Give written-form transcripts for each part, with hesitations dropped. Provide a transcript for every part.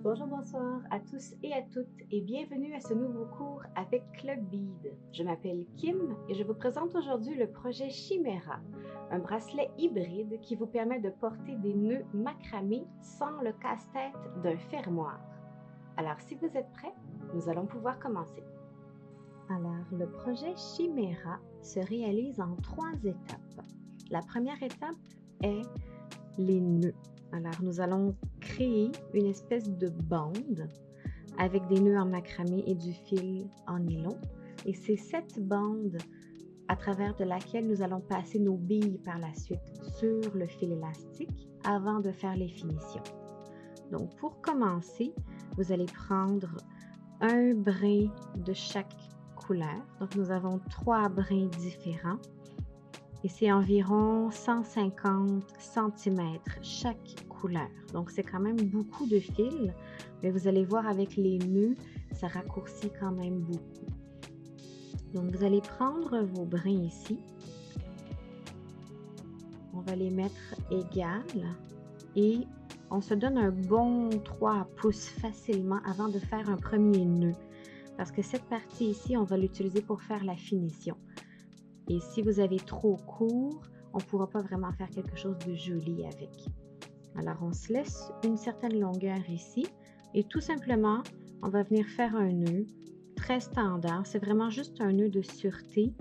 Bonjour, bonsoir à tous et à toutes et bienvenue à ce nouveau cours avec Club Bead. Je m'appelle Kim et je vous présente aujourd'hui le projet Chimera, un bracelet hybride qui vous permet de porter des nœuds macramés sans le casse-tête d'un fermoir. Alors si vous êtes prêts, nous allons pouvoir commencer. Alors le projet Chimera se réalise en 3 étapes. La première étape est les nœuds. Alors, nous allons créer une espèce de bande avec des nœuds en macramé et du fil en nylon. Et c'est cette bande à travers de laquelle nous allons passer nos billes par la suite sur le fil élastique avant de faire les finitions. Donc, pour commencer, vous allez prendre un brin de chaque couleur. Donc, nous avons 3 brins différents. Et c'est environ 150 cm chaque couleur. Donc, c'est quand même beaucoup de fils, mais vous allez voir avec les nœuds, ça raccourcit quand même beaucoup. Donc, vous allez prendre vos brins ici. On va les mettre égales et on se donne un bon 3 pouces facilement avant de faire un premier nœud. Parce que cette partie ici, on va l'utiliser pour faire la finition. Et si vous avez trop court, on ne pourra pas vraiment faire quelque chose de joli avec. Alors, on se laisse une certaine longueur ici. Et tout simplement, on va venir faire un nœud très standard. C'est vraiment juste un nœud de sûreté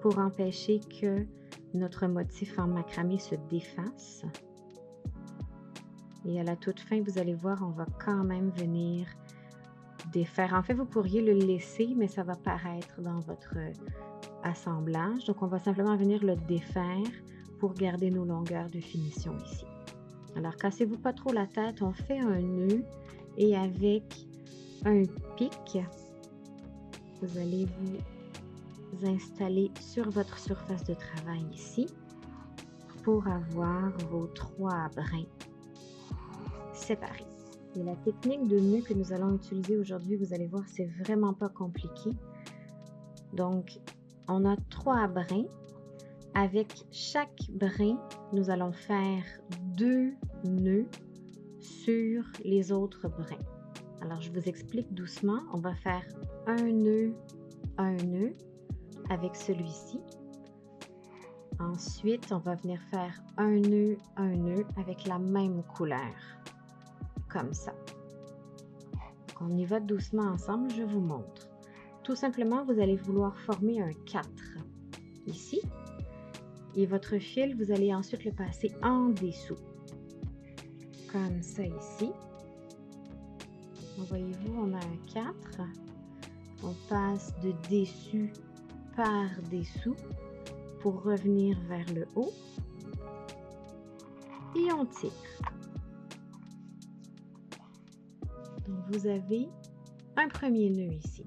pour empêcher que notre motif en macramé se défasse. Et à la toute fin, vous allez voir, on va quand même venir défaire. En fait, vous pourriez le laisser, mais ça va paraître dans votre assemblage. Donc, on va simplement venir le défaire pour garder nos longueurs de finition ici. Alors, cassez-vous pas trop la tête. On fait un nœud et avec un pic, vous allez vous installer sur votre surface de travail ici pour avoir vos 3 brins séparés. Et la technique de nœud que nous allons utiliser aujourd'hui, vous allez voir, c'est vraiment pas compliqué. Donc, on a 3 brins. Avec chaque brin, nous allons faire 2 nœuds sur les autres brins. Alors, je vous explique doucement. On va faire un nœud avec celui-ci. Ensuite, on va venir faire un nœud avec la même couleur. Comme ça. Donc, on y va doucement ensemble, je vous montre. Tout simplement, vous allez vouloir former un 4 ici. Et votre fil, vous allez ensuite le passer en dessous. Comme ça ici. Voyez-vous, on a un 4. On passe de dessus par dessous pour revenir vers le haut. Et on tire. Donc, vous avez un premier nœud ici.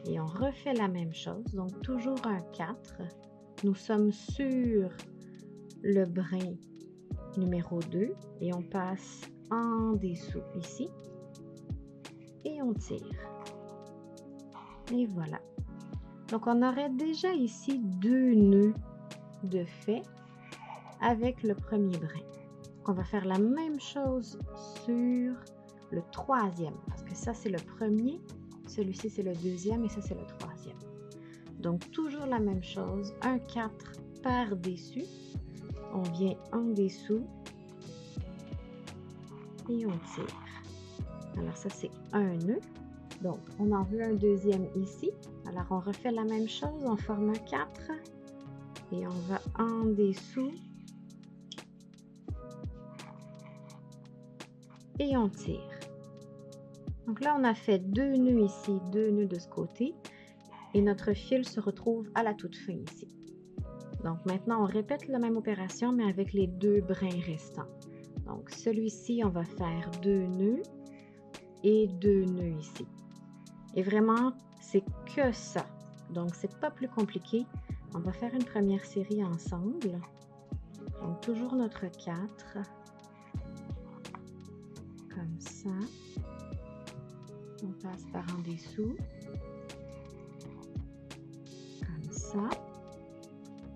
Et on refait la même chose, donc toujours un 4. Nous sommes sur le brin numéro 2 et on passe en dessous ici. Et on tire. Et voilà. Donc on aurait déjà ici 2 nœuds de fait avec le premier brin. Donc on va faire la même chose sur le 3e, parce que ça c'est le premier. Celui-ci, c'est le 2e et ça, c'est le 3e. Donc, toujours la même chose. Un 4 par-dessus. On vient en dessous. Et on tire. Alors, ça, c'est un nœud. Donc, on en veut un deuxième ici. Alors, on refait la même chose. On forme un 4. Et on va en dessous. Et on tire. Donc là, on a fait 2 nœuds ici, 2 nœuds de ce côté. Et notre fil se retrouve à la toute fin ici. Donc maintenant, on répète la même opération, mais avec les 2 brins restants. Donc celui-ci, on va faire 2 nœuds et 2 nœuds ici. Et vraiment, c'est que ça. Donc, c'est pas plus compliqué. On va faire une première série ensemble. Donc, toujours notre 4. Comme ça. On passe par en dessous. Comme ça.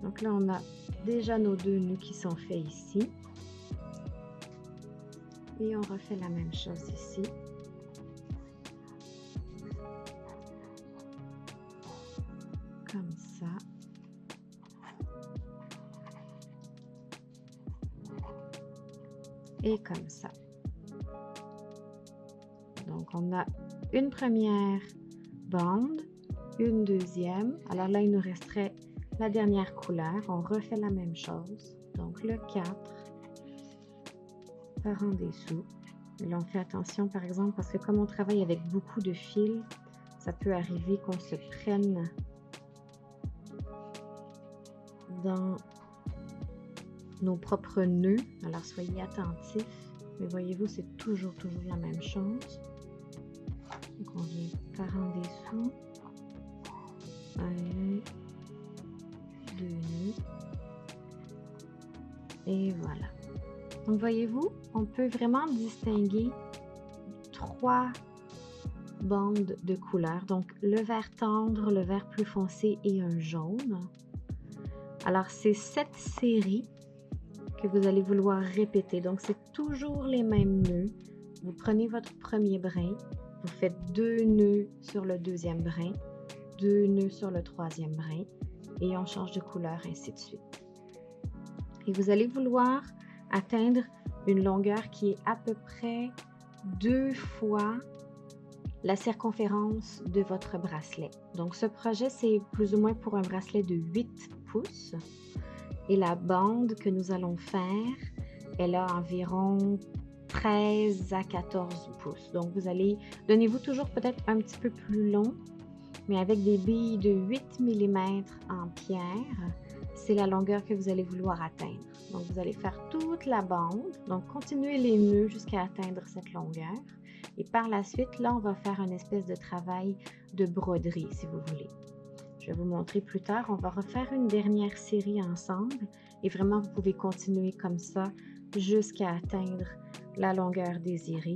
Donc là, on a déjà nos 2 nœuds qui sont faits ici. Et on refait la même chose ici. Comme ça. Et comme ça. Donc, on a une première bande, une deuxième. Alors là, il nous resterait la dernière couleur. On refait la même chose. Donc, le 4 par en dessous. Et là, on fait attention, par exemple, parce que comme on travaille avec beaucoup de fils, ça peut arriver qu'on se prenne dans nos propres nœuds. Alors, soyez attentifs. Mais voyez-vous, c'est toujours la même chose. Donc, on vient par en dessous. Un nœud, deux nœuds. Et voilà. Donc, voyez-vous, on peut vraiment distinguer 3 bandes de couleurs. Donc, le vert tendre, le vert plus foncé et un jaune. Alors, c'est cette série que vous allez vouloir répéter. Donc, c'est toujours les mêmes nœuds. Vous prenez votre premier brin, vous faites 2 nœuds sur le deuxième brin, 2 nœuds sur le troisième brin et on change de couleur, ainsi de suite. Et vous allez vouloir atteindre une longueur qui est à peu près 2 fois la circonférence de votre bracelet. Donc, ce projet, c'est plus ou moins pour un bracelet de 8 pouces. Et la bande que nous allons faire, elle a environ 13 à 14 pouces. Donc, vous allez, donnez-vous toujours peut-être un petit peu plus long, mais avec des billes de 8 mm en pierre, c'est la longueur que vous allez vouloir atteindre. Donc, vous allez faire toute la bande. Donc, continuez les nœuds jusqu'à atteindre cette longueur. Et par la suite, là, on va faire une espèce de travail de broderie, si vous voulez. Je vais vous montrer plus tard. On va refaire une dernière série ensemble. Et vraiment, vous pouvez continuer comme ça jusqu'à atteindre la longueur désirée.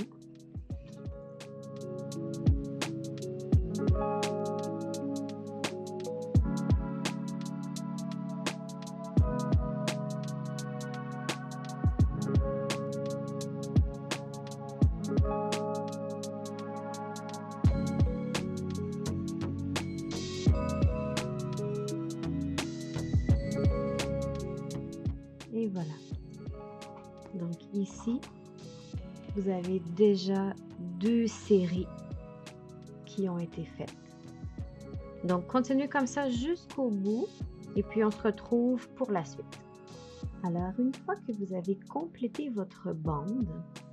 Et voilà. Donc ici, vous avez déjà 2 séries qui ont été faites. Donc, continuez comme ça jusqu'au bout et puis on se retrouve pour la suite. Alors, une fois que vous avez complété votre bande,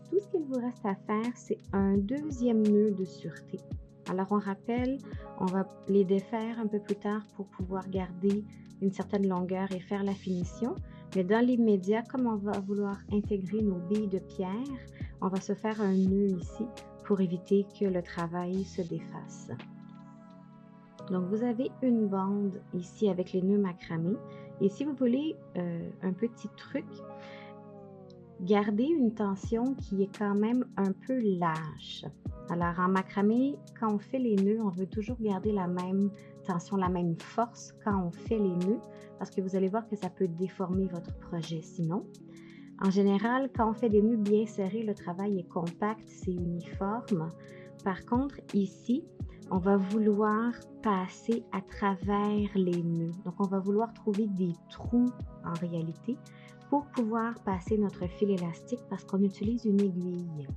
tout ce qu'il vous reste à faire, c'est un deuxième nœud de sûreté. Alors, on rappelle, on va les défaire un peu plus tard pour pouvoir garder une certaine longueur et faire la finition. Mais dans l'immédiat, comme on va vouloir intégrer nos billes de pierre, on va se faire un nœud ici pour éviter que le travail se défasse. Donc, vous avez une bande ici avec les nœuds macramés. Et si vous voulez un petit truc, gardez une tension qui est quand même un peu lâche. Alors, en macramé, quand on fait les nœuds, on veut toujours garder la même tension, la même force quand on fait les nœuds, parce que vous allez voir que ça peut déformer votre projet sinon. En général, quand on fait des nœuds bien serrés, le travail est compact, c'est uniforme. Par contre, ici, on va vouloir passer à travers les nœuds. Donc, on va vouloir trouver des trous en réalité pour pouvoir passer notre fil élastique parce qu'on utilise une aiguille.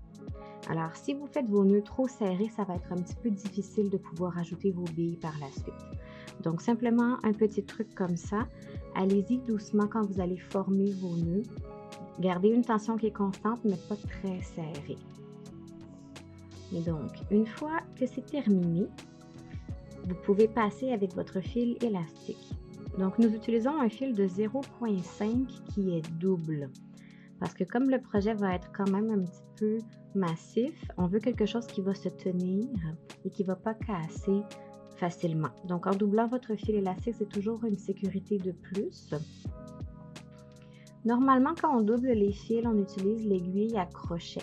Alors, si vous faites vos nœuds trop serrés, ça va être un petit peu difficile de pouvoir ajouter vos billes par la suite. Donc, simplement un petit truc comme ça. Allez-y doucement quand vous allez former vos nœuds. Gardez une tension qui est constante, mais pas très serrée. Et donc, une fois que c'est terminé, vous pouvez passer avec votre fil élastique. Donc, nous utilisons un fil de 0,5 qui est double. Parce que comme le projet va être quand même un petit peu massif, on veut quelque chose qui va se tenir et qui ne va pas casser facilement. Donc, en doublant votre fil élastique, c'est toujours une sécurité de plus. Normalement, quand on double les fils, on utilise l'aiguille à crochet.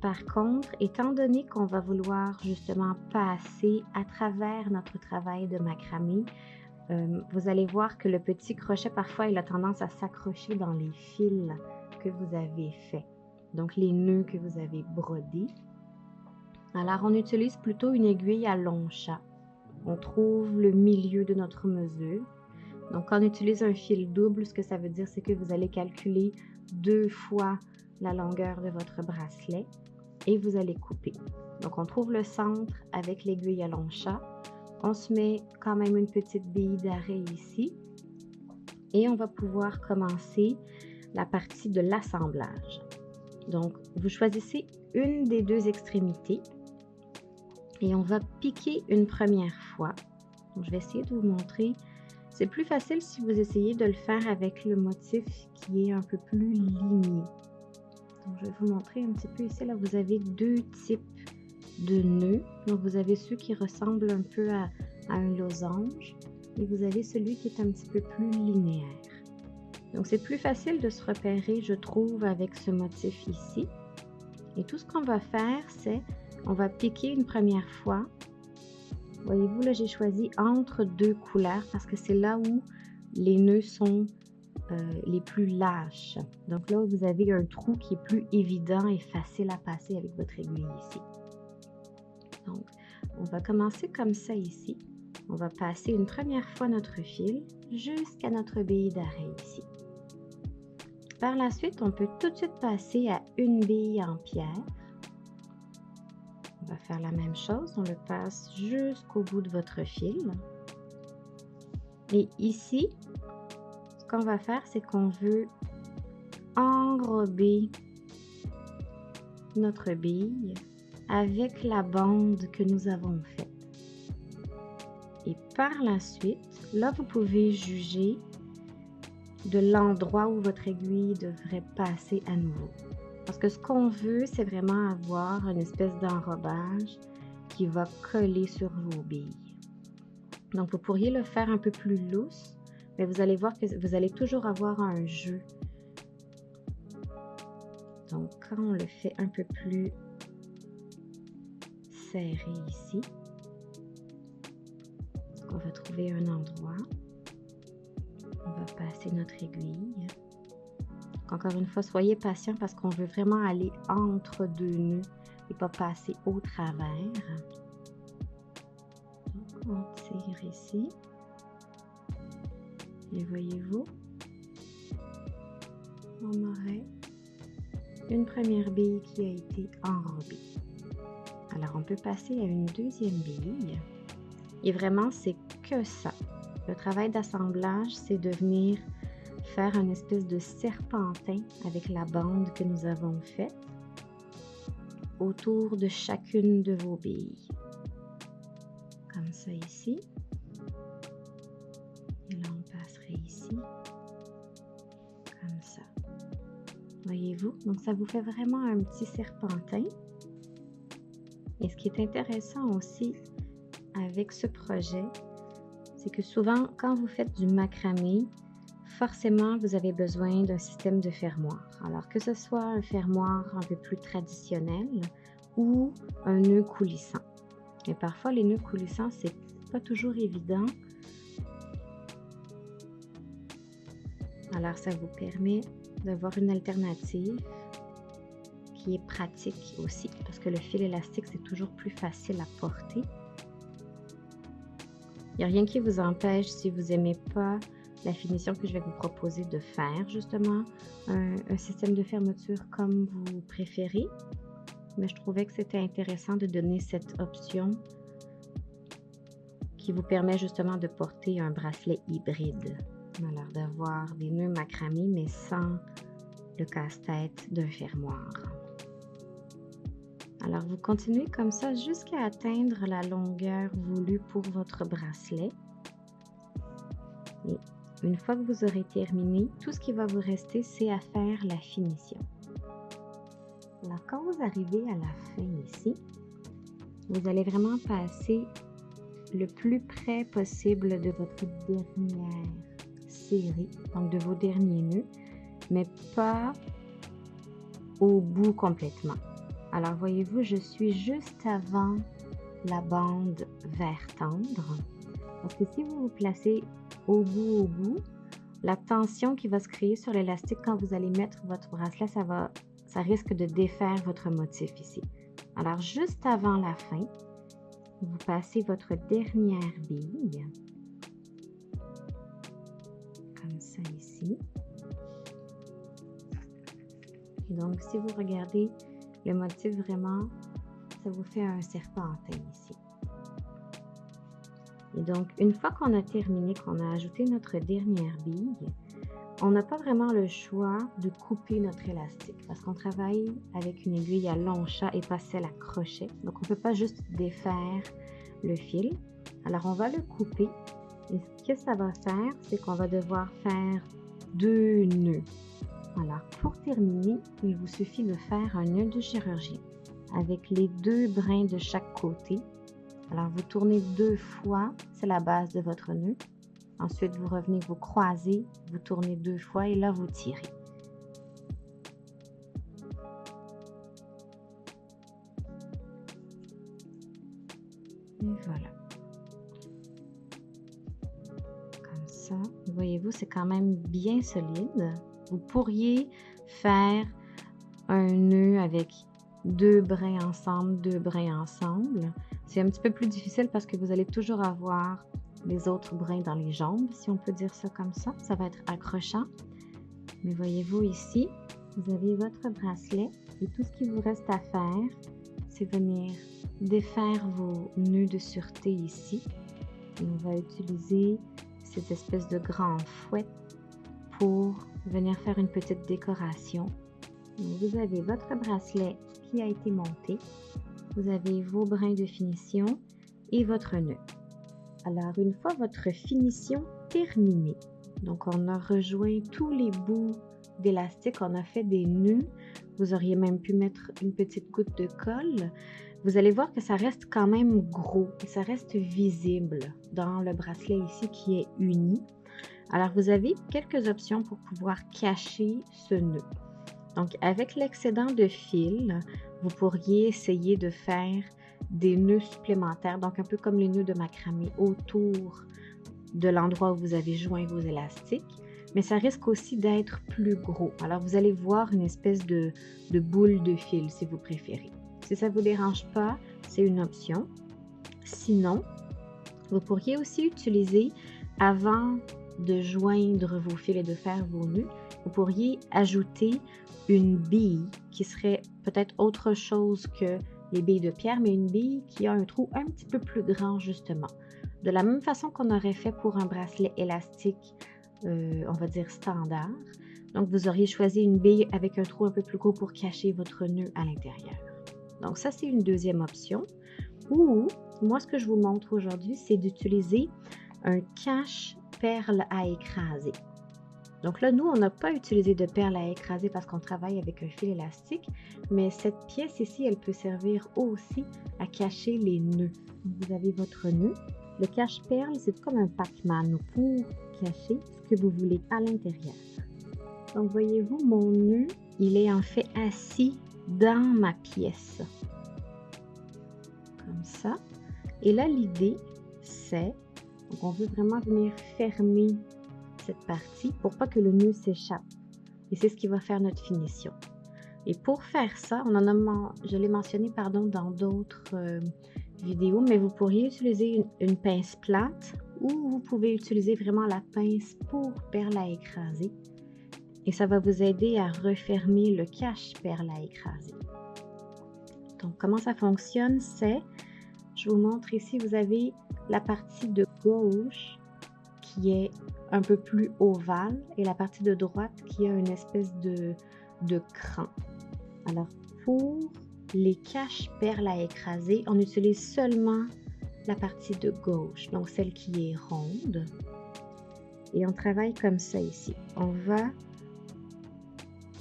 Par contre, étant donné qu'on va vouloir justement passer à travers notre travail de macramé, vous allez voir que le petit crochet, parfois, il a tendance à s'accrocher dans les fils que vous avez faits. donc les nœuds que vous avez brodés. Alors, on utilise plutôt une aiguille à long chat. On trouve le milieu de notre mesure. Donc, quand on utilise un fil double, ce que ça veut dire, c'est que vous allez calculer 2 fois la longueur de votre bracelet et vous allez couper. Donc, on trouve le centre avec l'aiguille à long chat. On se met quand même une petite bille d'arrêt ici et on va pouvoir commencer la partie de l'assemblage. Donc, vous choisissez une des 2 extrémités et on va piquer une première fois. Donc, je vais essayer de vous montrer. C'est plus facile si vous essayez de le faire avec le motif qui est un peu plus ligné. Donc, je vais vous montrer un petit peu ici. Là, vous avez 2 types de nœuds. Donc, vous avez ceux qui ressemblent un peu à un losange et vous avez celui qui est un petit peu plus linéaire. Donc, c'est plus facile de se repérer, je trouve, avec ce motif ici. Et tout ce qu'on va faire, c'est on va piquer une première fois. Voyez-vous, là, j'ai choisi entre 2 couleurs parce que c'est là où les nœuds sont les plus lâches. Donc là, vous avez un trou qui est plus évident et facile à passer avec votre aiguille ici. Donc, on va commencer comme ça ici. On va passer une première fois notre fil jusqu'à notre bille d'arrêt ici. Par la suite, on peut tout de suite passer à une bille en pierre. On va faire la même chose, on le passe jusqu'au bout de votre fil. Et ici, ce qu'on va faire, c'est qu'on veut enrober notre bille avec la bande que nous avons faite. Et par la suite, là, vous pouvez juger de l'endroit où votre aiguille devrait passer à nouveau. Parce que ce qu'on veut, c'est vraiment avoir une espèce d'enrobage qui va coller sur vos billes. Donc, vous pourriez le faire un peu plus loose, mais vous allez voir que vous allez toujours avoir un jeu. Donc, quand on le fait un peu plus serré ici, on va trouver un endroit. On va passer notre aiguille. Encore une fois, soyez patient parce qu'on veut vraiment aller entre 2 nœuds et pas passer au travers. Donc, on tire ici. Et voyez-vous, on aurait une première bille qui a été enrobée. Alors, on peut passer à une deuxième bille. Et vraiment, c'est que ça. Le travail d'assemblage, c'est de venir faire une espèce de serpentin avec la bande que nous avons faite autour de chacune de vos billes. Comme ça ici. Et là, on passerait ici. Comme ça. Voyez-vous? Donc, ça vous fait vraiment un petit serpentin. Et ce qui est intéressant aussi avec ce projet, c'est que souvent, quand vous faites du macramé, forcément, vous avez besoin d'un système de fermoir. Alors, que ce soit un fermoir un peu plus traditionnel ou un nœud coulissant. Et parfois, les nœuds coulissants, c'est pas toujours évident. Alors, ça vous permet d'avoir une alternative qui est pratique aussi, parce que le fil élastique, c'est toujours plus facile à porter. Il n'y a rien qui vous empêche, si vous n'aimez pas la finition que je vais vous proposer, de faire justement un système de fermeture comme vous préférez. Mais je trouvais que c'était intéressant de donner cette option qui vous permet justement de porter un bracelet hybride. Alors d'avoir des nœuds macramé mais sans le casse-tête d'un fermoir. Alors vous continuez comme ça jusqu'à atteindre la longueur voulue pour votre bracelet. Et une fois que vous aurez terminé, tout ce qui va vous rester, c'est à faire la finition. Alors quand vous arrivez à la fin ici, vous allez vraiment passer le plus près possible de votre dernière série, donc de vos derniers nœuds, mais pas au bout complètement. Alors voyez-vous, je suis juste avant la bande vert tendre, parce que si vous vous placez au bout, la tension qui va se créer sur l'élastique quand vous allez mettre votre bracelet, ça va ça risque de défaire votre motif ici. Alors, juste avant la fin, vous passez votre dernière bille, comme ça ici. Et donc, si vous regardez le motif vraiment, ça vous fait un serpentin ici. Et donc, une fois qu'on a terminé, qu'on a ajouté notre dernière bille, on n'a pas vraiment le choix de couper notre élastique parce qu'on travaille avec une aiguille à long chat et pas celle à crochet. Donc, on ne peut pas juste défaire le fil. Alors, on va le couper. Et ce que ça va faire, c'est qu'on va devoir faire 2 nœuds. Alors, pour terminer, il vous suffit de faire un nœud de chirurgien avec les 2 brins de chaque côté. Alors, vous tournez 2 fois, c'est la base de votre nœud. Ensuite, vous revenez, vous croisez, vous tournez 2 fois et là, vous tirez. Et voilà. Comme ça, voyez-vous, c'est quand même bien solide. Vous pourriez faire un nœud avec 2 brins ensemble, 2 brins ensemble. C'est un petit peu plus difficile parce que vous allez toujours avoir les autres brins dans les jambes, si on peut dire ça comme ça. Ça va être accrochant. Mais voyez-vous ici, vous avez votre bracelet et tout ce qu'il vous reste à faire, c'est venir défaire vos nœuds de sûreté ici. Et on va utiliser cette espèce de grand fouet pour venir faire une petite décoration. Donc, vous avez votre bracelet qui a été monté. Vous avez vos brins de finition et votre nœud. Alors, une fois votre finition terminée, donc on a rejoint tous les bouts d'élastique, on a fait des nœuds, vous auriez même pu mettre une petite goutte de colle. Vous allez voir que ça reste quand même gros et ça reste visible dans le bracelet ici qui est uni. Alors, vous avez quelques options pour pouvoir cacher ce nœud. Donc, avec l'excédent de fil, vous pourriez essayer de faire des nœuds supplémentaires, donc un peu comme les nœuds de macramé autour de l'endroit où vous avez joint vos élastiques, mais ça risque aussi d'être plus gros. Alors, vous allez voir une espèce de boule de fil si vous préférez. Si ça ne vous dérange pas, c'est une option. Sinon, vous pourriez aussi utiliser, avant de joindre vos fils et de faire vos nœuds, vous pourriez ajouter une bille qui serait peut-être autre chose que les billes de pierre, mais une bille qui a un trou un petit peu plus grand justement. De la même façon qu'on aurait fait pour un bracelet élastique, on va dire standard. Donc, vous auriez choisi une bille avec un trou un peu plus gros pour cacher votre nœud à l'intérieur. Donc, ça, c'est une deuxième option. Ou, moi, ce que je vous montre aujourd'hui, c'est d'utiliser un cache-perle à écraser. Donc là, nous, on n'a pas utilisé de perles à écraser parce qu'on travaille avec un fil élastique, mais cette pièce ici, elle peut servir aussi à cacher les nœuds. Vous avez votre nœud. Le cache-perle, c'est comme un Pac-Man pour cacher ce que vous voulez à l'intérieur. Donc, voyez-vous, mon nœud, il est en fait assis dans ma pièce. Comme ça. Et là, l'idée, c'est, donc on veut vraiment venir fermer cette partie pour pas que le nœud s'échappe. Et c'est ce qui va faire notre finition. Et pour faire ça, je l'ai mentionné dans d'autres vidéos, mais vous pourriez utiliser une pince plate ou vous pouvez utiliser vraiment la pince pour perle à écraser. Et ça va vous aider à refermer le cache-perle à écraser. Donc, comment ça fonctionne? Je vous montre ici, vous avez la partie de gauche qui est un peu plus ovale et la partie de droite qui a une espèce de cran. Alors, pour les cache-perles à écraser, on utilise seulement la partie de gauche, donc celle qui est ronde. Et on travaille comme ça ici. On va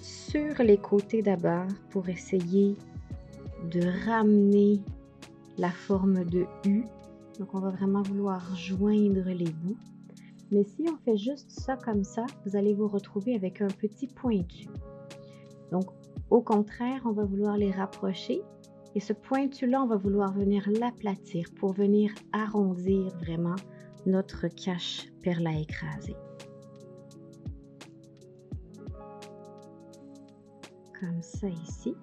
sur les côtés d'abord pour essayer de ramener la forme de U. Donc, on va vraiment vouloir joindre les bouts. Mais si on fait juste ça comme ça, vous allez vous retrouver avec un petit pointu. Donc, au contraire, on va vouloir les rapprocher. Et ce pointu-là, on va vouloir venir l'aplatir pour venir arrondir vraiment notre cache-perle à écraser. comme ça ici.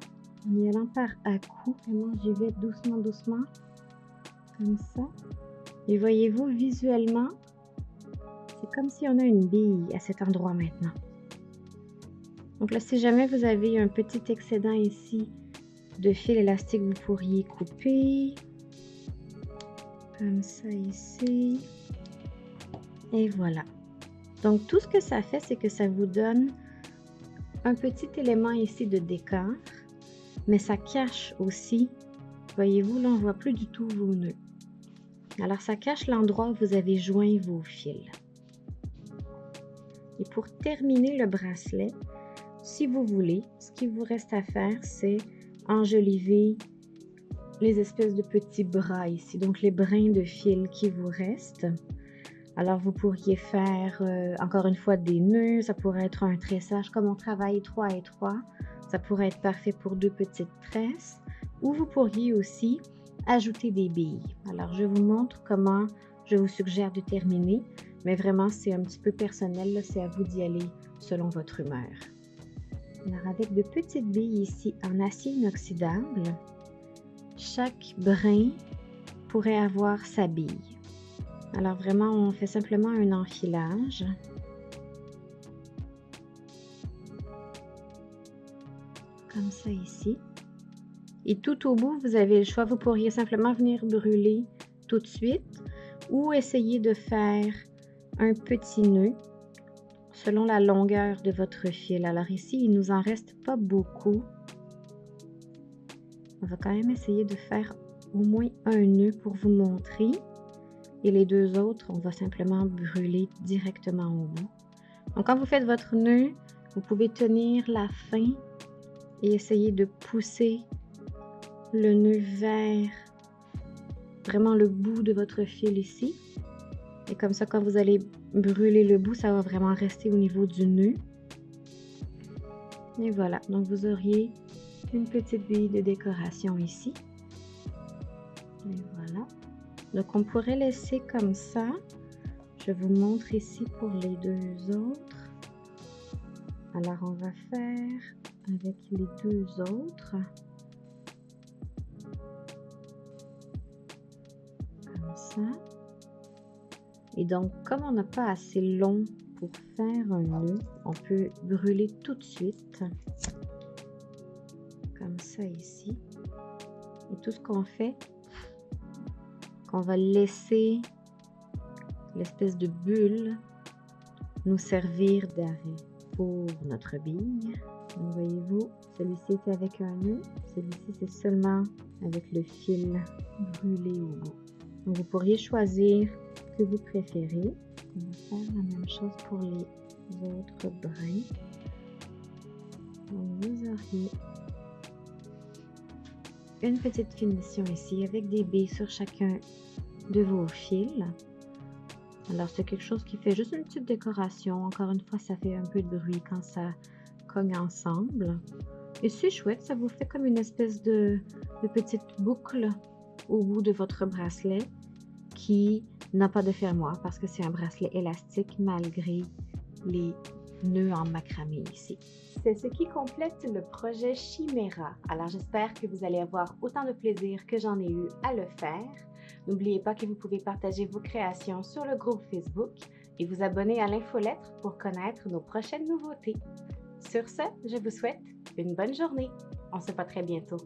En y allant par à-coups, vraiment j'y vais doucement, doucement, comme ça. Et voyez-vous, visuellement, c'est comme si on a une bille à cet endroit maintenant. Donc là, si jamais vous avez un petit excédent ici de fil élastique, vous pourriez couper. Comme ça ici. Et voilà. Donc tout ce que ça fait, c'est que ça vous donne un petit élément ici de décor, mais ça cache aussi, voyez-vous, là on ne voit plus du tout vos nœuds. Alors ça cache l'endroit où vous avez joint vos fils. Et pour terminer le bracelet, si vous voulez, ce qu'il vous reste à faire, c'est enjoliver les espèces de petits bras ici, donc les brins de fil qui vous restent. Alors vous pourriez faire encore une fois des nœuds, ça pourrait être un tressage comme on travaille 3 et 3, ça pourrait être parfait pour 2 petites tresses, ou vous pourriez aussi ajouter des billes. Alors je vous montre comment je vous suggère de terminer, mais vraiment c'est un petit peu personnel, c'est à vous d'y aller selon votre humeur. Alors avec de petites billes ici en acier inoxydable, chaque brin pourrait avoir sa bille. Alors vraiment, on fait simplement un enfilage. Comme ça ici. Et tout au bout, vous avez le choix. Vous pourriez simplement venir brûler tout de suite ou essayer de faire un petit nœud selon la longueur de votre fil. Alors ici, il nous en reste pas beaucoup. On va quand même essayer de faire au moins un nœud pour vous montrer. Et les deux autres, on va simplement brûler directement au bout. Donc quand vous faites votre nœud, vous pouvez tenir la fin et essayer de pousser le nœud vers vraiment le bout de votre fil ici. Et comme ça, quand vous allez brûler le bout, ça va vraiment rester au niveau du nœud. Et voilà, donc vous auriez une petite bille de décoration ici. Et voilà. Donc on pourrait laisser comme ça. Je vous montre ici pour les deux autres. Alors on va faire avec les deux autres. Comme ça. Et donc comme on n'a pas assez long pour faire un nœud, on peut brûler tout de suite. Comme ça ici. Et tout ce qu'on fait, on va laisser l'espèce de bulle nous servir d'arrêt pour notre bille. Donc voyez-vous, celui-ci est avec un nœud, celui-ci c'est seulement avec le fil brûlé au bout. Donc vous pourriez choisir ce que vous préférez. On va faire la même chose pour les autres brins. Donc vous auriez une petite finition ici avec des billes sur chacun de vos fils. Alors c'est quelque chose qui fait juste une petite décoration. Encore une fois, ça fait un peu de bruit quand ça cogne ensemble. Et c'est chouette, ça vous fait comme une espèce de petite boucle au bout de votre bracelet qui n'a pas de fermoir parce que c'est un bracelet élastique malgré les nœuds en macramé ici. C'est ce qui complète le projet Chimera. Alors j'espère que vous allez avoir autant de plaisir que j'en ai eu à le faire. N'oubliez pas que vous pouvez partager vos créations sur le groupe Facebook et vous abonner à l'infolettre pour connaître nos prochaines nouveautés. Sur ce, je vous souhaite une bonne journée. On se voit très bientôt.